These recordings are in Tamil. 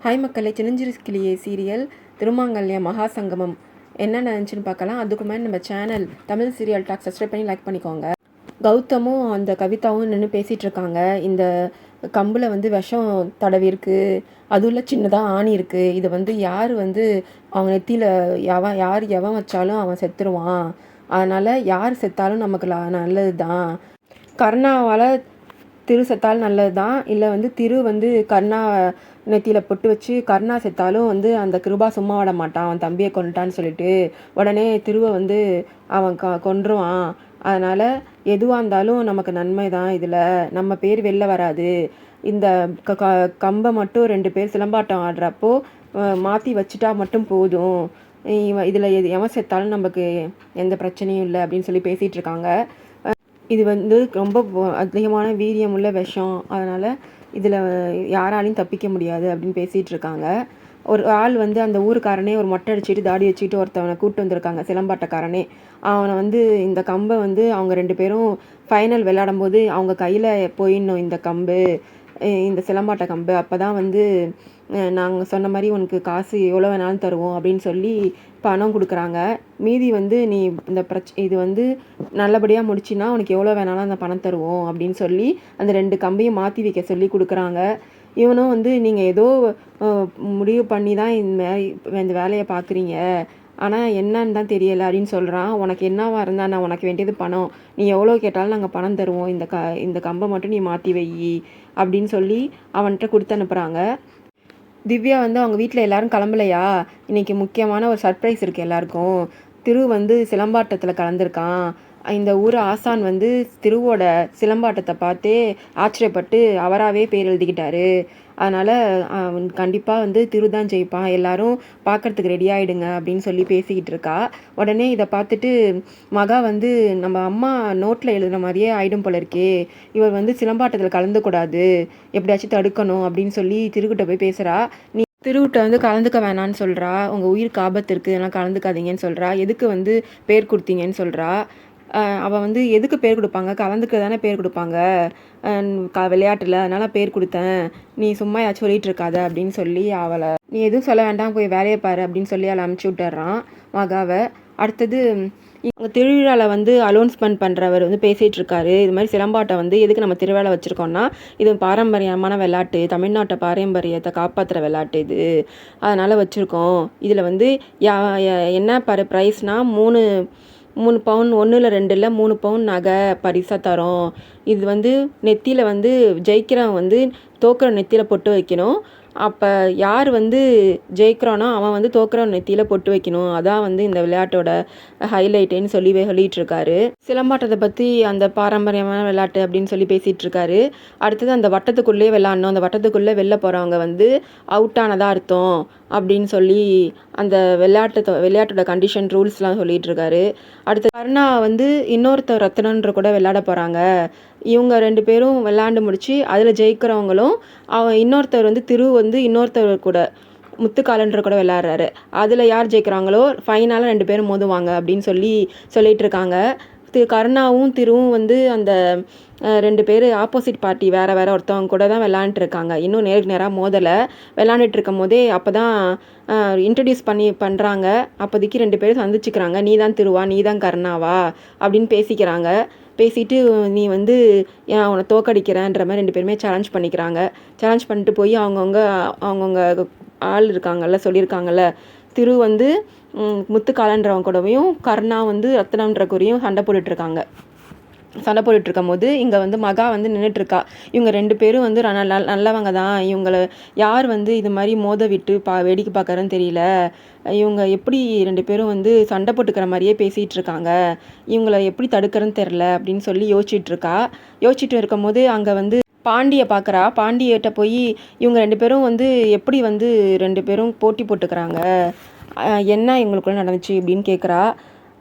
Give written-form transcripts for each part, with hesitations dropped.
ஹாய் மக்களே, சின்னஞ்சிறு கிளியே சீரியல் திருமாங்கல்ய மகா சங்கமம் என்ன நினச்சின்னு பார்க்கலாம். அதுக்கு மேலே நம்ம channel Tamil serial talk subscribe பண்ணி லைக் பண்ணிக்கோங்க. கௌதமும் அந்த கவிதாவும் நின்று பேசிகிட்டு இருக்காங்க. இந்த கம்பில் விஷம் தடவி இருக்குது, அதுவும் சின்னதாக ஆணி இருக்குது. இதை யார் அவங்க நெத்தியில் யார் எவன் வச்சாலும் அவன் செத்துருவான். அதனால் யார் செத்தாலும் நமக்கு நல்லது தான். கர்ணாவால் திரு செத்தாலும் நல்லது தான். இல்லை திரு கர்ணா நெத்தியில் பொட்டு வச்சு கர்ணா செத்தாலும் அந்த கிருபா சும்மா விட மாட்டான், அவன் தம்பியை கொண்டுட்டான்னு சொல்லிட்டு உடனே திருவை அவன் கொன்றுவான். அதனால் எதுவாக இருந்தாலும் நமக்கு நன்மை தான். இதில் நம்ம பேர் வெளில வராது. இந்த கம்பை மட்டும் 2 பேர் சிலம்பாட்டம் ஆடுறப்போ மாற்றி வச்சுட்டா மட்டும் போதும். இதில் எவன் செத்தாலும் நமக்கு எந்த பிரச்சனையும் இல்லை அப்படின்னு சொல்லி பேசிகிட்டு இருக்காங்க. இது ரொம்ப அதிகமான வீரியம் உள்ள விஷம். அதனால் இதில் யாராலையும் தப்பிக்க முடியாது அப்படின்னு பேசிகிட்டு இருக்காங்க. ஒரு ஆள் அந்த ஊருக்காரனே ஒரு மொட்டை அடிச்சுட்டு தாடி வச்சுக்கிட்டு ஒருத்தவனை கூப்பிட்டு வந்திருக்காங்க, சிலம்பாட்டக்காரனே. அவனை இந்த கம்பை அவங்க 2 பேரும் ஃபைனல் விளையாடும் போது அவங்க கையில் போயிடணும் இந்த கம்பு, இந்த சிலம்பாட்ட கம்பு. அப்போ தான் நாங்கள் சொன்ன மாதிரி உனக்கு காசு எவ்வளோ வேணாலும் தருவோம் அப்படின்னு சொல்லி பணம் கொடுக்குறாங்க. மீதி நீ இந்த இது நல்லபடியாக முடிச்சின்னா உனக்கு எவ்வளோ வேணாலும் அந்த பணம் தருவோம் அப்படின்னு சொல்லி அந்த 2 கம்பையும் மாற்றி வைக்க சொல்லி கொடுக்குறாங்க. இவனும் நீங்கள் ஏதோ முடிவு பண்ணி தான் இந்த வேலையை பார்க்குறீங்க, ஆனால் என்னன்னு தான் தெரியலை அப்படின்னு சொல்கிறான். உனக்கு என்னவா இருந்தால் நான் உனக்கு வேண்டியது பணம், நீ எவ்வளோ கேட்டாலும் நாங்கள் பணம் தருவோம், இந்த கம்பை மட்டும் நீ மாற்றி வை அப்படின்னு சொல்லி அவன்கிட்ட கொடுத்து அனுப்புகிறாங்க. திவ்யா அவங்க வீட்டில் எல்லோரும் கிளம்பலையா, இன்றைக்கி முக்கியமான ஒரு சர்ப்ரைஸ் இருக்குது எல்லாருக்கும். திரு சிலம்பாட்டத்தில் கலந்துருக்கான். இந்த ஊர் ஆசான் திருவோட சிலம்பாட்டத்தை பார்த்தே ஆச்சரியப்பட்டு அவராகவே பேர் எழுதிக்கிட்டாரு. அதனால் கண்டிப்பாக திரு தான் ஜெயிப்பான், எல்லாரும் பார்க்குறதுக்கு ரெடி ஆகிடுங்க அப்படின்னு சொல்லி பேசிக்கிட்டு இருக்கா. உடனே இதை பார்த்துட்டு மகா நம்ம அம்மா நோட்டில் எழுதுன மாதிரியே ஆயிடும் போல இருக்கே, இவர் சிலம்பாட்டத்தில் கலந்துக்கூடாது, எப்படியாச்சும் தடுக்கணும் அப்படின்னு சொல்லி திருக்கிட்ட போய் பேசுகிறா. நீ திருவிட்ட கலந்துக்க வேணான்னு சொல்கிறா, உங்கள் உயிருக்கு ஆபத்து இருக்குது, இதெல்லாம் கலந்துக்காதீங்கன்னு சொல்கிறா. எதுக்கு பேர் கொடுத்தீங்கன்னு சொல்கிறா. அவள் எதுக்கு பேர் கொடுப்பாங்க, கலந்துக்க தானே பேர் கொடுப்பாங்க விளையாட்டில், அதனால் பேர் கொடுத்தேன், நீ சும்மா யாச்சும் சொல்லிகிட்டு இருக்காத அப்படின்னு சொல்லி அவளை நீ எதுவும் சொல்ல வேண்டாம், போய் வேலையை பாரு அப்படின்னு சொல்லி அவளை அனுப்பிச்சி விட்டுறான் மகாவை. அடுத்தது இங்கே திருவிழாவில் அலௌன்ஸ்மெண்ட் பண்ணுறவர் பேசிகிட்டு இருக்காரு. இது மாதிரி சிலம்பாட்டம் எதுக்கு நம்ம திருவிழா வச்சுருக்கோன்னா, இது பாரம்பரியமான விளையாட்டு, தமிழ்நாட்டை பாரம்பரியத்தை காப்பாற்றுற விளையாட்டு இது, அதனால் வச்சுருக்கோம். இதில் என்ன ப்ரைஸ்னால் 3 பவுன், 1 இல்லை 2 இல்லை 3 பவுன் நகை பரிசாக தரோம். இது நெத்தியில் ஜெயிக்கிறவன் தோக்குற நெத்தியில் பொட்டு வைக்கணும். அப்போ யார் ஜெயிக்கிறானோ அவன் தோக்குறவன் நெத்தியில் பொட்டு வைக்கணும். அதான் இந்த விளையாட்டோட ஹைலைட்டுன்னு சொல்லி சொல்லிகிட்ருக்காரு. சிலம்பாட்டத்தை பற்றி அந்த பாரம்பரியமான விளையாட்டு அப்படின்னு சொல்லி பேசிகிட்டு இருக்காரு. அடுத்தது அந்த வட்டத்துக்குள்ளேயே விளையாடணும், அந்த வட்டத்துக்குள்ளே வெளில போகிறவங்க அவுட் ஆனதாக அர்த்தம் அப்படின்னு சொல்லி அந்த விளையாட்டோட கண்டிஷன் ரூல்ஸ்லாம் சொல்லிகிட்டு இருக்காரு. அடுத்து கருணா இன்னொருத்தர் ரத்னன்ற கூட விளையாட போகிறாங்க. இவங்க 2 பேரும் விளையாண்டு முடிச்சு அதில் ஜெயிக்கிறவங்களும் இன்னொருத்தர் திரு இன்னொருத்தர் கூட முத்துக்காலன்ற கூட விளையாடுறாரு. அதில் யார் ஜெயிக்கிறாங்களோ ஃபைனலாக 2 பேரும் மோதுவாங்க அப்படின்னு சொல்லிட்டு இருக்காங்க. கருணாவும் திருவும் அந்த 2 பேர் ஆப்போசிட் பார்ட்டி, வேறு ஒருத்தவங்க கூட தான் விளாண்டுருக்காங்க. இன்னும் நேருக்கு நேராக மோதலை. விளாண்டுட்டு இருக்கும் போதே அப்போ தான் இன்ட்ரடியூஸ் பண்ணுறாங்க. அப்போதைக்கு 2 பேரும் சந்திச்சுக்கிறாங்க. நீ தான் திருவா, நீ தான் கருணாவா அப்படின்னு பேசிக்கிறாங்க. பேசிட்டு நீ உன்னை தோக்கடிக்கிறேன்ற மாதிரி 2 பேருமே சேலஞ்ச் பண்ணிக்கிறாங்க. சேலஞ்ச் பண்ணிட்டு போய் அவங்கவுங்க ஆள் இருக்காங்கல்ல, சொல்லியிருக்காங்கல்ல, திரு முத்துக்காலன்றவங்க கூடவையும் கர்ணா ரத்னன்ற கூடயும் சண்டை போட்டுட்ருக்காங்க. சண்டை போட்டுட்ருக்கும் போது இங்கே மகா நின்றுட்டுருக்கா. இவங்க 2 பேரும் நல்லவங்க தான், இவங்களை யார் இது மாதிரி மோத விட்டு வேடிக்கை பார்க்குறன்னு தெரியல, இவங்க எப்படி 2 பேரும் சண்டை போட்டுக்கிற மாதிரியே பேசிகிட்டு இருக்காங்க, இவங்களை எப்படி தடுக்கிறன்னு தெரில அப்படின்னு சொல்லி யோசிச்சுட்ருக்கா. யோசிச்சுட்டு இருக்கும் போது அங்கே பாண்டியை பார்க்குறா. பாண்டியிட்ட போய் இவங்க 2 பேரும் எப்படி 2 பேரும் போட்டி போட்டுக்கிறாங்க, என்ன இவங்களுக்குள்ள நடந்துச்சு அப்படின்னு கேட்குறா.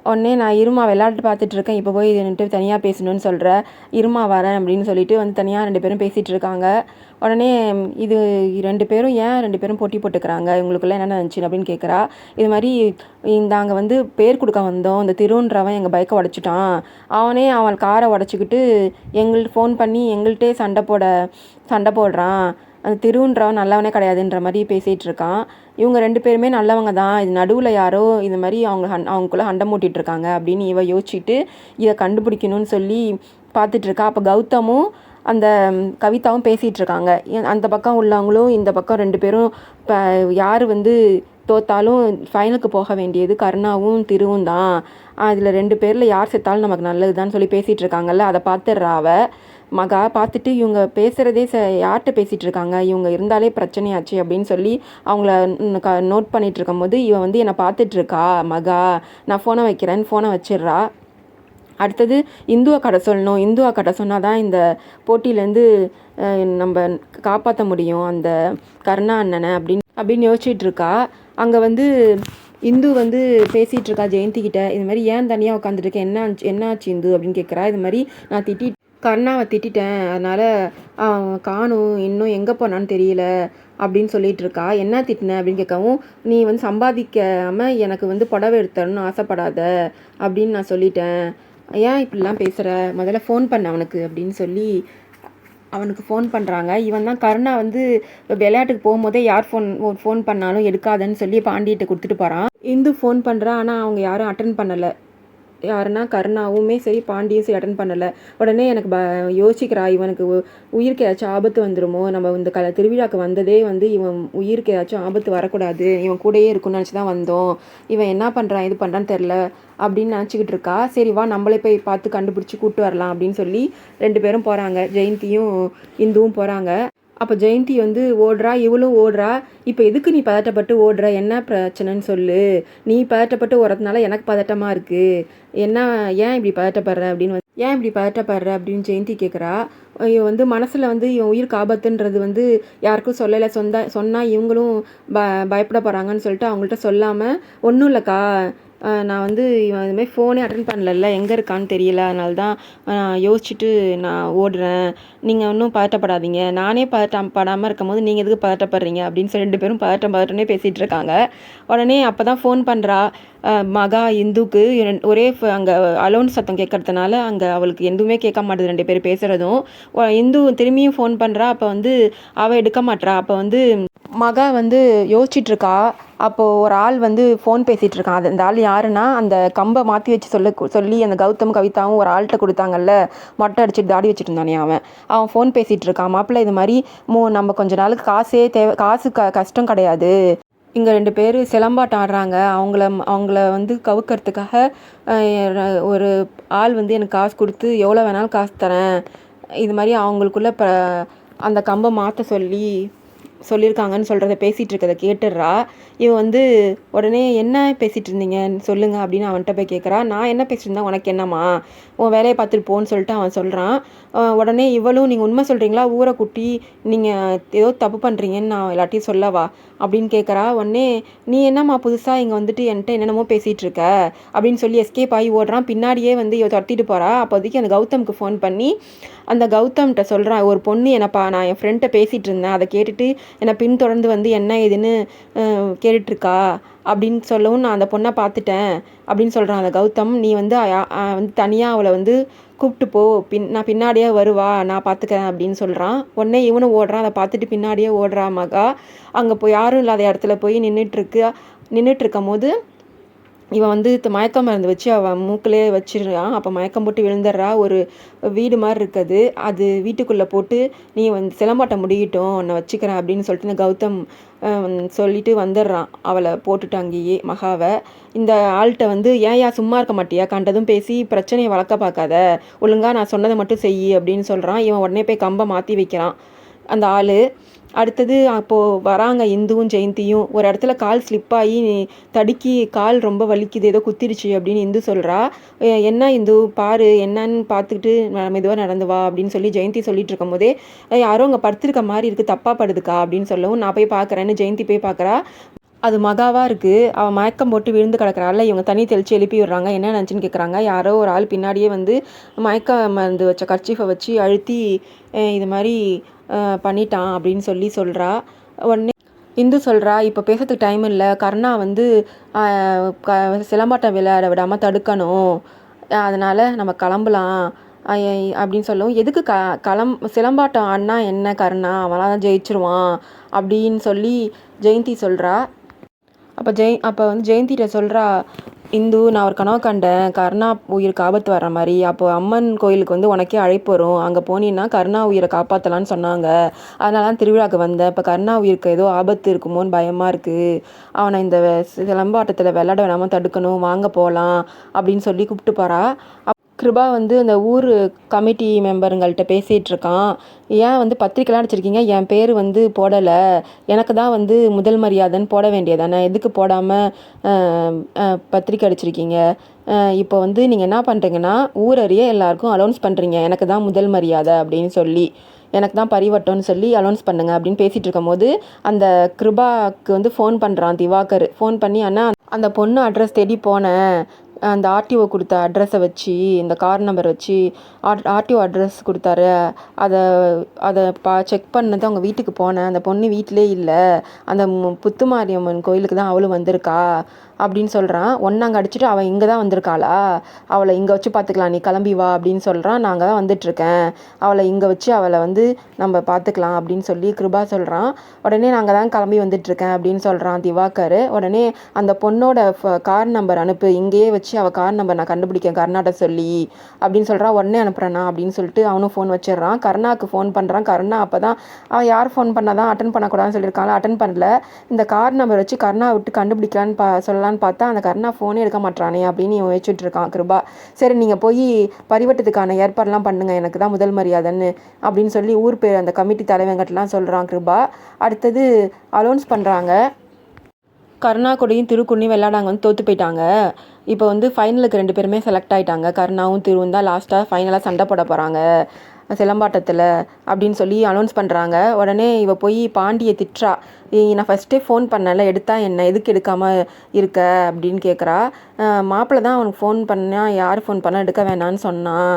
உடனே நான் இருமா விளையாட்டு பார்த்துட்ருக்கேன், இப்போ போய் இதுன்ட்டு தனியாக பேசணும்னு சொல்கிற, இருமா வரேன் அப்படின்னு சொல்லிட்டு தனியாக 2 பேரும் பேசிகிட்டு இருக்காங்க. உடனே இது 2 பேரும் ஏன் 2 பேரும் போட்டி போட்டுக்கிறாங்க, இவங்களுக்குள்ள என்ன நடந்துச்சு அப்படின்னு கேட்குறா. இது மாதிரி நாங்கள் பேர் கொடுக்க வந்தோம், இந்த திருன்றவன் எங்கள் பைக்கை உடச்சிட்டான், அவன் காரை உடச்சிக்கிட்டு எங்கள்கிட்ட ஃபோன் பண்ணி எங்கள்கிட்டே சண்டை போடுறான், அந்த திருன்றவன் நல்லவனே கிடையாதுன்ற மாதிரி பேசிகிட்டு இருக்கான். இவங்க 2 பேருமே நல்லவங்க தான், இது நடுவில் யாரோ இது மாதிரி அவங்களுக்குள்ளே ஹண்டம் மூட்டிகிட்டு இருக்காங்க அப்படின்னு இவ யோசிச்சுட்டு இதை கண்டுபிடிக்கணும்னு சொல்லி பார்த்துட்ருக்கா. அப்போ கௌதமும் அந்த கவிதாவும் பேசிகிட்டு இருக்காங்க. அந்த பக்கம் உள்ளவங்களும் இந்த பக்கம் 2 பேரும் இப்போ யார் தோத்தாலும் ஃபைனலுக்கு போக வேண்டியது கருணாவும் திருவும் தான், அதில் 2 பேரில் யார் செத்தாலும் நமக்கு நல்லது தான் சொல்லி பேசிகிட்டு இருக்காங்கல்ல. அதை பார்த்துடுறா மகா. பார்த்துட்டு இவங்க பேசுகிறதே யார்கிட்ட பேசிகிட்டு இருக்காங்க, இவங்க இருந்தாலே பிரச்சனையாச்சு அப்படின்னு சொல்லி அவங்கள நோட் பண்ணிகிட்டு இருக்கும்போது இவன் என்னை பார்த்துட்ருக்கா மகா, நான் ஃபோனை வைக்கிறேன்னு ஃபோனை வச்சிடுறா. அடுத்தது இந்துவை கடை சொல்லணும், இந்துவை கடை சொன்னால் தான் இந்த போட்டியிலேருந்து நம்ம காப்பாற்ற முடியும் அந்த கருணா அண்ணனை அப்படின்னு யோசிச்சுட்டு இருக்கா. அங்கே இந்து பேசிகிட்டு இருக்கா ஜெயந்திக்கிட்ட. இது மாதிரி ஏன் தனியாக உட்காந்துருக்கேன், என்ன ஆச்சு இந்து அப்படின்னு கேட்குறா. இது மாதிரி நான் கருணாவை திட்டேன், அதனால் காணும், இன்னும் எங்கே போனான்னு தெரியல அப்படின்னு சொல்லிகிட்டு இருக்கா. என்ன திட்டின அப்படின்னு கேட்கவும், நீ சம்பாதிக்காமல் எனக்கு புடவை எடுத்தரணும்னு ஆசைப்படாத அப்படின்னு நான் சொல்லிட்டேன், ஏன் இப்படிலாம் பேசுகிற, முதல்ல ஃபோன் பண்ண அவனுக்கு அப்படின்னு சொல்லி அவனுக்கு ஃபோன் பண்ணுறாங்க. இவன் தான் கருணா விளையாட்டுக்கு போகும்போதே யார் ஃபோன் பண்ணாலும் எடுக்காதன்னு சொல்லி பாண்டிகிட்ட கொடுத்துட்டு போகிறான். இந்து ஃபோன் பண்ணுறா, ஆனால் அவங்க யாரும் அட்டன் பண்ணலை. யாருன்னா கருணாவுமே சரி பாண்டியும் சரி அட்டன் பண்ணலை. உடனே எனக்கு யோசிக்கிறா, இவனுக்கு உயிருக்கு ஏதாச்சும் ஆபத்து வந்துடுமோ, நம்ம இந்த திருவிழாவுக்கு வந்ததே இவன் உயிருக்கு ஏதாச்சும் ஆபத்து வரக்கூடாது, இவன் கூடயே இருக்குன்னு நினச்சி தான் வந்தோம், இவன் என்ன பண்ணுறான் இது பண்ணுறான்னு தெரில அப்படின்னு நினச்சிக்கிட்டு இருக்கா. சரி வா நம்மளே போய் பார்த்து கண்டுபிடிச்சி கூப்பிட்டு வரலாம் அப்படின்னு சொல்லி 2 பேரும் போகிறாங்க. ஜெயந்தியும் இந்துவும் போகிறாங்க. அப்போ ஜெயந்தி ஓடுறா, இவளும் ஓடுறா. இப்போ எதுக்கு நீ பதட்டப்பட்டு ஓடுற, என்ன பிரச்சனைன்னு சொல்லு, நீ பதட்டப்பட்டு ஓடுறதுனால எனக்கு பதட்டமாக இருக்குது, ஏன் இப்படி பதட்டப்படுற அப்படின்னு ஜெயந்தி கேட்குறா. இவன் மனசில் இவன் உயிருக்கு ஆபத்துன்றது யாருக்கும் சொல்லலை, சொன்னால் இவங்களும் பயப்பட போகிறாங்கன்னு சொல்லிட்டு அவங்கள்ட்ட சொல்லாமல், ஒன்றும் இல்லைக்கா, நான் இவன் இதுமாதிரி ஃபோனே அட்டன் பண்ணல, எங்கே இருக்கான்னு தெரியல, அதனால தான் யோசிச்சுட்டு நான் ஓடுறேன், நீங்கள் ஒன்றும் பதட்டப்படாதீங்க, நானே பதட்டப்படாமல் இருக்கும் போது நீங்கள் எதுக்கு பதட்டப்படுறீங்க அப்படின்னு சொல்லி 2 பேரும் பதட்டம்னே பேசிகிட்டு இருக்காங்க. உடனே அப்போ தான் ஃபோன் பண்ணுறா மகா இந்துக்கு. ஒரே அங்கே அலோன் சத்தம் கேட்கறதுனால அங்கே அவளுக்கு எதுவுமே கேட்க மாட்டேது 2 பேர் பேசுகிறதும். இந்து திரும்பியும் ஃபோன் பண்ணுறா. அப்போ அவள் எடுக்க மாட்றா. அப்போ மகா யோசிச்சிட்ருக்கா. அப்போது ஒரு ஆள் ஃபோன் பேசிகிட்டு இருக்கான். அந்த ஆள் யாருன்னா, அந்த கம்பை மாற்றி வச்சு சொல்லி அந்த கௌதம் கவிதாவும் ஒரு ஆள்கிட்ட கொடுத்தாங்கல்ல, மொட்டை அடிச்சுட்டு தாடி வச்சுட்டு இருந்தானே அவன் ஃபோன் பேசிகிட்டு இருக்கான். மாப்பிள்ளை இது மாதிரி நம்ம கொஞ்ச நாளுக்கு காசு கஷ்டம் கிடையாது, இங்கே 2 பேர் சிலம்பாட்டம் ஆடுறாங்க, அவங்கள கவுக்கிறதுக்காக ஒரு ஆள் எனக்கு காசு கொடுத்து எவ்வளோ வேணாலும் காசு தரேன், இது மாதிரி அவங்களுக்குள்ள அந்த கம்பை மாற்ற சொல்லியிருக்காங்கன்னு சொல்கிறத பேசிகிட்டு இருக்கதை கேட்டுடுறா. இவன் உடனே என்ன பேசிகிட்டு இருந்தீங்க சொல்லுங்கள் அப்படின்னு அவன்கிட்ட போய் கேட்குறா. நான் என்ன பேசிட்டு இருந்தேன், உனக்கு என்னம்மா, உன் வேலையை பார்த்துட்டு போன்னு சொல்லிட்டு அவன் சொல்கிறான். உடனே இவளும், நீங்கள் உண்மை சொல்கிறீங்களா, ஊரை குட்டி நீங்கள் ஏதோ தப்பு பண்ணுறீங்கன்னு நான் எல்லாத்தையும் சொல்லவா அப்படின்னு கேட்குறா. உடனே நீ என்னம்மா புதுசாக இங்கே என்கிட்ட என்னென்னமோ பேசிகிட்டு இருக்க அப்படின்னு சொல்லி எஸ்கேப் ஆகி ஓடுறான். பின்னாடியே இவ துரத்திட்டு போகிறா. அப்போதைக்கு அந்த கௌதமுக்கு ஃபோன் பண்ணி அந்த கௌதம்கிட்ட சொல்கிறான், ஒரு பொண்ணு என்னப்பா, நான் என் ஃப்ரெண்ட்டை பேசிகிட்டு இருந்தேன், அதை கேட்டுட்டு என்னை பின்தொடர்ந்து என்ன ஏதுன்னு கேட்டுட்ருக்கா அப்படின்னு சொல்லவும், நான் அந்த பொண்ணை பார்த்துட்டேன் அப்படின்னு சொல்கிறான் அந்த கௌதம். நீ தனியாக அவளை கூப்பிட்டு போ, நான் பின்னாடியே வருவா, நான் பார்த்துக்கிறேன் அப்படின்னு சொல்கிறான். உடனே இவனும் ஓடுறான். அதை பார்த்துட்டு பின்னாடியே ஓடுறா மகா. அங்கே போய் யாரும் இல்லாத இடத்துல போய் நின்றுட்டு இருக்கும் போது இவன் மயக்க மருந்து வச்சு அவன் மூக்கிலே வச்சிடுறான். அப்போ மயக்கம் போட்டு விழுந்துடுறா. ஒரு வீடு மாதிரி இருக்குது, அது வீட்டுக்குள்ளே போட்டு நீ சிலம்பாட்டம் முடியட்டும், உன்னை வச்சுக்கிறேன் அப்படின்னு சொல்லிட்டு இந்த கௌதம் சொல்லிட்டு வந்துடுறான். அவளை போட்டுட்டு அங்கேயே மகாவை. இந்த ஆள்கிட்ட ஏன் சும்மா இருக்க மாட்டியா, கண்டதும் பேசி பிரச்சனையை வளர்க்க பார்க்காத, ஒழுங்காக நான் சொன்னதை மட்டும் செய் அப்படின்னு சொல்கிறான். இவன் உடனே போய் கம்பை மாற்றி வைக்கிறான் அந்த ஆள். அடுத்தது அப்போது வராங்க இந்துவும் ஜெயந்தியும். ஒரு இடத்துல கால் ஸ்லிப்பாகி தடுக்கி கால் ரொம்ப வலிக்குது, ஏதோ குத்திருச்சு அப்படின்னு இந்து சொல்கிறா. என்ன இந்து பாரு, என்னன்னு பார்த்துக்கிட்டு மெதுவாக நடந்து வா அப்படின்னு சொல்லி ஜெயந்தி சொல்லிட்டு இருக்கும் போதே, யாரோ அங்கே படுத்திருக்க மாதிரி இருக்குது, தப்பாக படுதுக்கா அப்படின்னு சொல்லவும், நான் போய் பார்க்குறேன்னு ஜெயந்தி போய் பார்க்குறா. அது மகாவாக இருக்குது. அவன் மயக்கம் போட்டு விழுந்து கிடக்கிறாள். இவங்க தண்ணி தெளித்து எழுப்பி விடுறாங்க. என்ன நினச்சின்னு கேட்குறாங்க. யாரோ ஒரு ஆள் பின்னாடியே மயக்க மருந்து வச்ச கர்ச்சீஃபை வச்சு அழுத்தி இது மாதிரி பண்ணிட்டான் அப்படின்னு சொல்கிறா. உடனே இந்து சொல்கிறா, இப்போ பேசுறதுக்கு டைம் இல்லை, கருணா சிலம்பாட்டம் விளையாட விடாமல் தடுக்கணும், அதனால் நம்ம கிளம்பலாம் அப்படின்னு சொல்லவும், எதுக்கு சிலம்பாட்டம் ஆடினா என்ன கருணா, அவனால தான் ஜெயிச்சிருவான் அப்படின்னு சொல்லி ஜெயந்தி சொல்கிறா. அப்போ வந்து ஜெயந்திகிட்ட சொல்கிறா, இந்து நான் ஒரு கனவு கண்டேன், கருணா உயிருக்கு ஆபத்து வர்ற மாதிரி. அப்போ அம்மன் கோயிலுக்கு வந்து உனக்கே அழைப்பு வரும், அங்கே போனீன்னா கருணா உயிரை காப்பாற்றலான்னு சொன்னாங்க. அதனால தான் திருவிழாவுக்கு வந்தேன். இப்போ கருணா உயிருக்கு ஏதோ ஆபத்து இருக்குமோன்னு பயமாக இருக்குது. அவனை இந்த சிலம்பாட்டத்தில் விளையாட வேணாமல் தடுக்கணும், வாங்க போகலாம் அப்படின்னு சொல்லி கூப்பிட்டு போகிறா. கிருபா வந்து அந்த ஊர் கமிட்டி மெம்பருங்கள்கிட்ட பேசிகிட்ருக்கான். ஏன் வந்து பத்திரிக்கைலாம் அடிச்சிருக்கீங்க, என் பேர் வந்து போடலை, எனக்கு தான் வந்து முதல் மரியாதைன்னு போட வேண்டியதானே, எதுக்கு போடாமல் பத்திரிக்கை அடிச்சிருக்கீங்க? இப்போ வந்து நீங்கள் என்ன பண்ணுறீங்கன்னா, ஊரறிய எல்லாருக்கும் அலௌன்ஸ் பண்ணுறீங்க, எனக்கு தான் முதல் மரியாதை அப்படின்னு சொல்லி, எனக்கு தான் பரிவட்டம்னு சொல்லி அலௌன்ஸ் பண்ணுங்க அப்படின்னு பேசிகிட்டு இருக்கும் போது அந்த கிருபாவுக்கு வந்து ஃபோன் பண்ணுறான் திவாகர். ஃபோன் பண்ணி, அண்ணா அந்த பொண்ணு அட்ரஸ் தேடி போனேன், அந்த ஆர்டிஓ கொடுத்த அட்ரஸை வச்சு, இந்த கார் நம்பர் வச்சு ஆர்டிஓ அட்ரஸ் கொடுத்தாரு, அதை அதை செக் பண்ணது அவங்க வீட்டுக்கு போனேன், அந்த பொண்ணு வீட்டிலே இல்லை, அந்த புத்துமாரியம்மன் கோயிலுக்கு தான் அவளும் வந்திருக்கா அப்படின்னு சொல்கிறான். ஒன்றாங்க அடிச்சுட்டு அவள் இங்கே தான் வந்திருக்காளா, அவளை இங்கே வச்சு பார்த்துக்கலாம், நீ கிளம்பி வா அப்படின்னு சொல்கிறான். நாங்கள் தான் வந்துட்டுருக்கேன், அவளை இங்கே வச்சு அவளை வந்து நம்ம பார்த்துக்கலாம் அப்படின்னு சொல்லி கிருபா சொல்கிறான். உடனே நாங்கள் தான் கிளம்பி வந்துட்டுருக்கேன் அப்படின்னு சொல்கிறான் திவாகர். உடனே அந்த பொண்ணோட கார் நம்பர் அனுப்பு, இங்கேயே வச்சு அவள் கார் நம்பர் நான் கண்டுபிடிக்கேன் கருணாட்ட சொல்லி அப்படின்னு சொல்கிறான். உடனே அனுப்புகிறேண்ணா அப்படின்னு சொல்லிட்டு அவனும் ஃபோன் வச்சிடுறான். கருணாவுக்கு ஃபோன் பண்ணுறான். கருணா அப்போ தான் அவன் யார் ஃபோன் பண்ணால் தான் அட்டன் பண்ணக்கூடாதுன்னு சொல்லியிருக்காங்க, அட்டன் பண்ணல. இந்த கார் நம்பர் வச்சு கருணா விட்டு கண்டுபிடிக்கலான்னு சொல்லலான்னு பார்த்தா அந்த கருணா ஃபோனே எடுக்க மாட்டானே அப்படின்னு இவன் வச்சுட்டு இருக்கான் கிருபா. சரி நீங்கள் போய் பரிவட்டத்துக்கான ஏற்பாடுலாம் பண்ணுங்கள், எனக்கு தான் முதல் மரியாதைன்னு அப்படின்னு சொல்லி ஊர் பேர் அந்த கமிட்டி தலைவங்கிட்டலாம் சொல்கிறான் கிருபா. அடுத்தது அலௌன்ஸ் பண்ணுறாங்க, கருணா கூடயும் திருக்குன்னியும் விளையாடாங்க வந்து தோற்று போயிட்டாங்க. இப்போ வந்து ஃபைனலுக்கு 2 பேருமே செலக்ட் ஆகிட்டாங்க. கருணாவும் திருவும் தான் லாஸ்ட்டாக ஃபைனலாக சண்டை போட போகிறாங்க சிலம்பாட்டத்தில் அப்படின்னு சொல்லி அனௌன்ஸ் பண்ணுறாங்க. உடனே இவ போய் பாண்டியை திட்டுறா, நான் ஃபஸ்ட்டே ஃபோன் பண்ணல, எடுத்தா என்ன, எதுக்கு எடுக்காமல் இருக்க அப்படின்னு கேட்குறா. மாப்பிள்ளை தான் அவனுக்கு ஃபோன் பண்ணால், யார் ஃபோன் பண்ணால் எடுக்க வேணான்னு சொன்னான்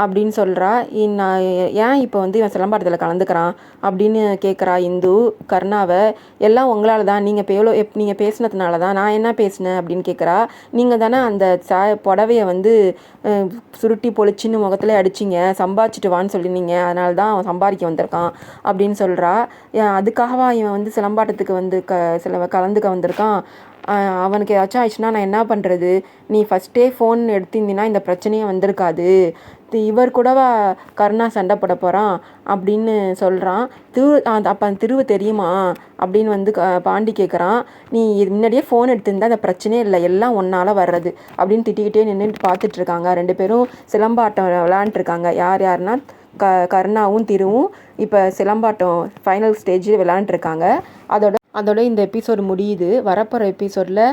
அப்படின்னு சொல்கிறா. நான் ஏன் இப்போ வந்து இவன் சிலம்பாட்டத்தில் கலந்துக்கிறான் அப்படின்னு கேட்குறா இந்து கருணாவை. எல்லாம் உங்களால் தான், நீங்கள் பேசினதுனால தான், நான் என்ன பேசினேன் அப்படின்னு கேட்குறா. நீங்கள் தானே அந்த புடவையை வந்து சுருட்டி பொழிச்சின்னு முகத்தில் அடிச்சிங்க, சம்பாதிச்சிட்டு வான்னு சொல்லினீங்க, அதனால தான் அவன் சம்பாதிக்க வந்திருக்கான் அப்படின்னு சொல்கிறா. அதுக்காகவா இவன் வந்து சிலம்பாட்டத்துக்கு வந்து கலந்துக்க வந்திருக்கான்? அவனுக்கு ஏதாச்சும் ஆயிடுச்சுன்னா நான் என்ன பண்ணுறது? நீ ஃபஸ்ட்டே ஃபோன் எடுத்திருந்தீன்னா இந்த பிரச்சனையே வந்திருக்காது. இவர் கூடவா கருணா சண்டை போட போகிறான் அப்படின்னு சொல்கிறான். அப்போ அந்த திருவு தெரியுமா அப்படின்னு வந்து பாண்டி கேட்குறான். நீ முன்னாடியே ஃபோன் எடுத்திருந்தா அந்த பிரச்சனையே இல்லை, எல்லாம் ஒன்றால் வர்றது அப்படின்னு திட்டிக்கிட்டே நின்றுட்டு பார்த்துட்ருக்காங்க. 2 பேரும் சிலம்பாட்டம் விளையாண்டுருக்காங்க. யாருன்னா கருணாவும் திருவும் இப்போ சிலம்பாட்டம் ஃபைனல் ஸ்டேஜில் விளையாண்டுருக்காங்க. அதோட இந்த எபிசோடு முடியுது. வரப்போகிற எபிசோடில்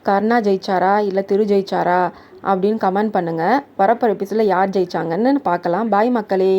கருணா ஜெயிச்சாரா இல்லை திரு ஜெயிச்சாரா அப்படின்னு கமெண்ட் பண்ணுங்கள். வரப்போகிற எபிசோடில் யார் ஜெயிச்சாங்கன்னு பார்க்கலாம். பாய் மக்களே.